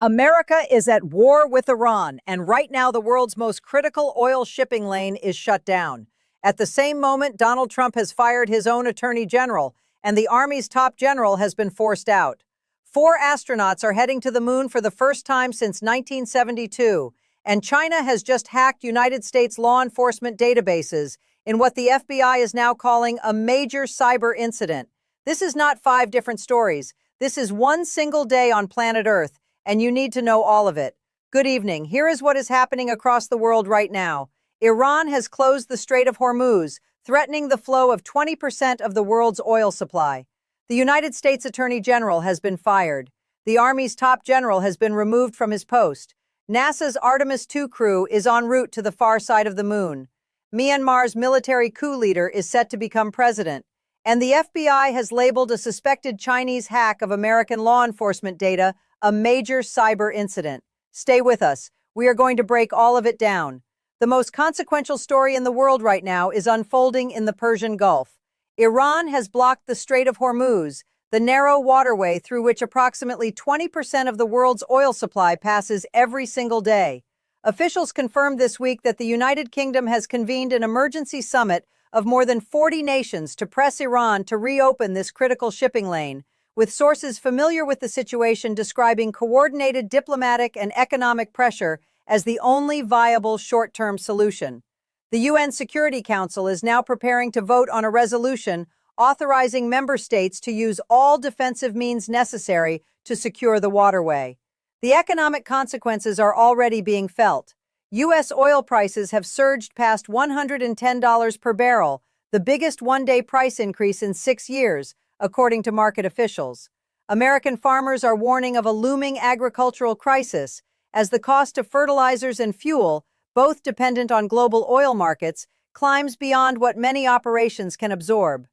America is at war with Iran, and right now the world's most critical oil shipping lane is shut down. At the same moment, Donald Trump has fired his own attorney general, and the Army's top general has been forced out. 4 astronauts are heading to the moon for the first time since 1972, and China has just hacked United States law enforcement databases in what the FBI is now calling a major cyber incident. This is not 5 different stories. This is one single day on planet Earth, and you need to know all of it. Good evening. Here is what is happening across the world right now. Iran has closed the Strait of Hormuz, threatening the flow of 20% of the world's oil supply. The United States Attorney General has been fired. The Army's top general has been removed from his post. NASA's Artemis II crew is en route to the far side of the moon. Myanmar's military coup leader is set to become president. And the FBI has labeled a suspected Chinese hack of American law enforcement data a major cyber incident. Stay with us. We are going to break all of it down. The most consequential story in the world right now is unfolding in the Persian Gulf. Iran has blocked the Strait of Hormuz, the narrow waterway through which approximately 20% of the world's oil supply passes every single day. Officials confirmed this week that the United Kingdom has convened an emergency summit of more than 40 nations to press Iran to reopen this critical shipping lane, with sources familiar with the situation describing coordinated diplomatic and economic pressure as the only viable short-term solution. The UN Security Council is now preparing to vote on a resolution authorizing member states to use all defensive means necessary to secure the waterway. The economic consequences are already being felt. U.S. oil prices have surged past $110 per barrel, the biggest one-day price increase in 6 years, according to market officials. American farmers are warning of a looming agricultural crisis as the cost of fertilizers and fuel, both dependent on global oil markets, climbs beyond what many operations can absorb.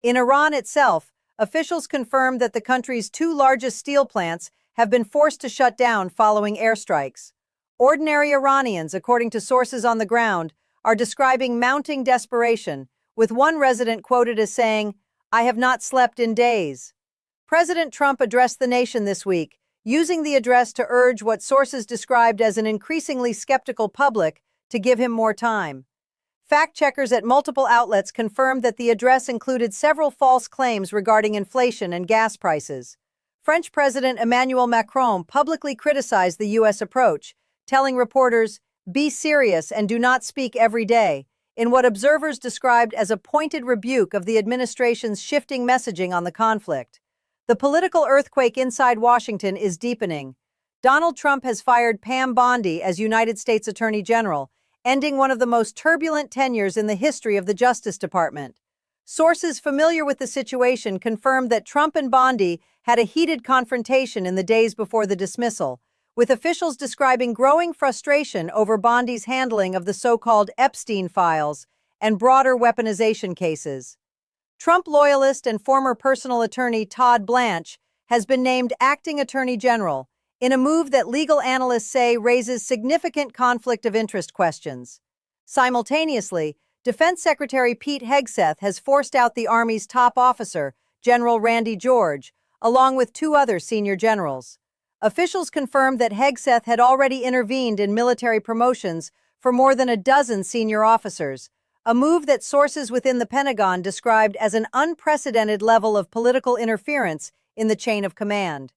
In Iran itself, officials confirmed that the country's 2 largest steel plants have been forced to shut down following airstrikes. Ordinary Iranians, according to sources on the ground, are describing mounting desperation, with one resident quoted as saying, "I have not slept in days." President Trump addressed the nation this week, using the address to urge what sources described as an increasingly skeptical public to give him more time. Fact-checkers at multiple outlets confirmed that the address included several false claims regarding inflation and gas prices. French President Emmanuel Macron publicly criticized the U.S. approach, telling reporters, "Be serious and do not speak every day," in what observers described as a pointed rebuke of the administration's shifting messaging on the conflict. The political earthquake inside Washington is deepening. Donald Trump has fired Pam Bondi as United States Attorney General, ending one of the most turbulent tenures in the history of the Justice Department. Sources familiar with the situation confirmed that Trump and Bondi had a heated confrontation in the days before the dismissal, with officials describing growing frustration over Bondi's handling of the so-called Epstein files and broader weaponization cases. Trump loyalist and former personal attorney Todd Blanche has been named acting attorney general, in a move that legal analysts say raises significant conflict of interest questions. Simultaneously, Defense Secretary Pete Hegseth has forced out the Army's top officer, General Randy George, along with 2 other senior generals. Officials confirmed that Hegseth had already intervened in military promotions for more than a dozen senior officers, a move that sources within the Pentagon described as an unprecedented level of political interference in the chain of command.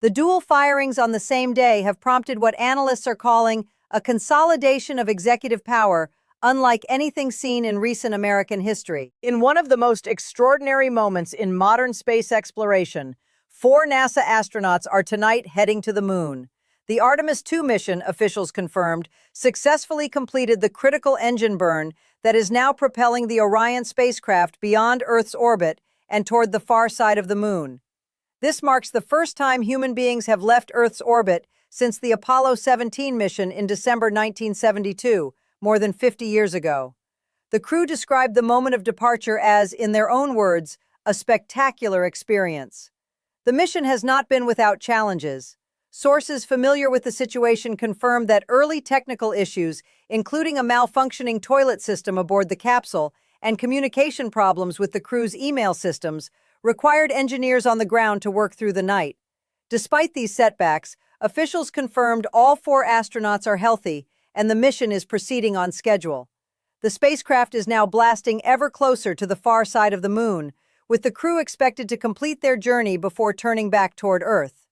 The dual firings on the same day have prompted what analysts are calling a consolidation of executive power unlike anything seen in recent American history. In one of the most extraordinary moments in modern space exploration, 4 NASA astronauts are tonight heading to the moon. The Artemis II mission, officials confirmed, successfully completed the critical engine burn that is now propelling the Orion spacecraft beyond Earth's orbit and toward the far side of the moon. This marks the first time human beings have left Earth's orbit since the Apollo 17 mission in December 1972, more than 50 years ago. The crew described the moment of departure as, in their own words, a spectacular experience. The mission has not been without challenges. Sources familiar with the situation confirmed that early technical issues, including a malfunctioning toilet system aboard the capsule and communication problems with the crew's email systems, required engineers on the ground to work through the night. Despite these setbacks, officials confirmed all 4 astronauts are healthy and the mission is proceeding on schedule. The spacecraft is now blasting ever closer to the far side of the moon, with the crew expected to complete their journey before turning back toward Earth.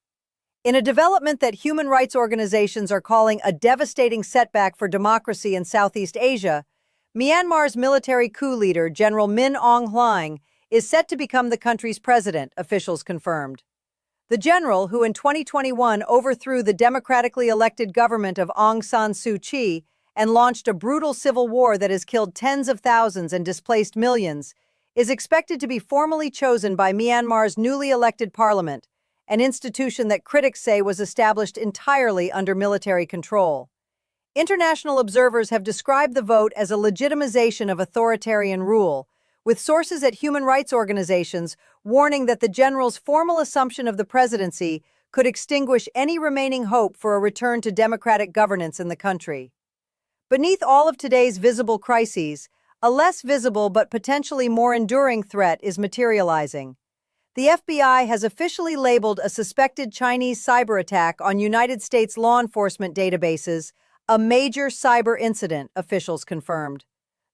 In a development that human rights organizations are calling a devastating setback for democracy in Southeast Asia, Myanmar's military coup leader, General Min Aung Hlaing, is set to become the country's president, officials confirmed. The general, who in 2021 overthrew the democratically elected government of Aung San Suu Kyi and launched a brutal civil war that has killed tens of thousands and displaced millions, is expected to be formally chosen by Myanmar's newly elected parliament, an institution that critics say was established entirely under military control. International observers have described the vote as a legitimization of authoritarian rule, with sources at human rights organizations warning that the general's formal assumption of the presidency could extinguish any remaining hope for a return to democratic governance in the country. Beneath all of today's visible crises, a less visible but potentially more enduring threat is materializing. The FBI has officially labeled a suspected Chinese cyber attack on United States law enforcement databases a major cyber incident, officials confirmed.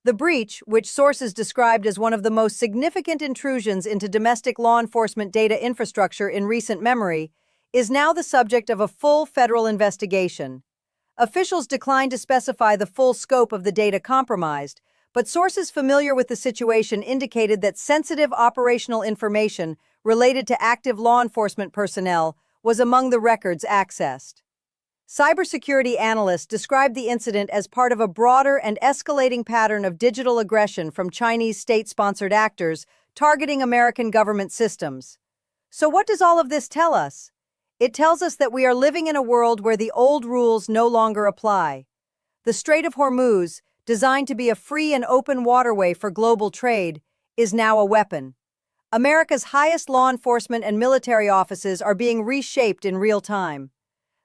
The breach, which sources described as one of the most significant intrusions into domestic law enforcement data infrastructure in recent memory, is now the subject of a full federal investigation. Officials declined to specify the full scope of the data compromised, but sources familiar with the situation indicated that sensitive operational information related to active law enforcement personnel was among the records accessed. Cybersecurity analysts described the incident as part of a broader and escalating pattern of digital aggression from Chinese state-sponsored actors targeting American government systems. So what does all of this tell us? It tells us that we are living in a world where the old rules no longer apply. The Strait of Hormuz, designed to be a free and open waterway for global trade, is now a weapon. America's highest law enforcement and military offices are being reshaped in real time.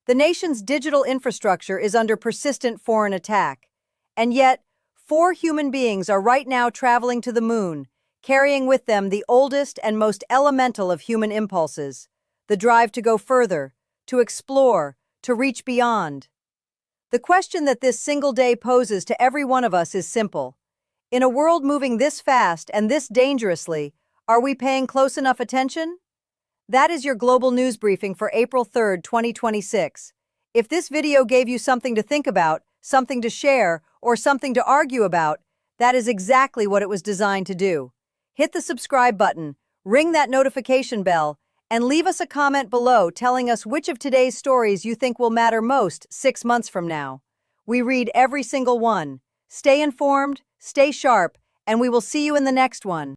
The nation's digital infrastructure is under persistent foreign attack. And yet, 4 human beings are right now traveling to the moon, carrying with them the oldest and most elemental of human impulses, the drive to go further, to explore, to reach beyond. The question that this single day poses to every one of us is simple. In a world moving this fast and this dangerously, are we paying close enough attention? That is your global news briefing for April 3, 2026. If this video gave you something to think about, something to share, or something to argue about, that is exactly what it was designed to do. Hit the subscribe button, ring that notification bell, and leave us a comment below telling us which of today's stories you think will matter most 6 months from now. We read every single one. Stay informed, stay sharp, and we will see you in the next one.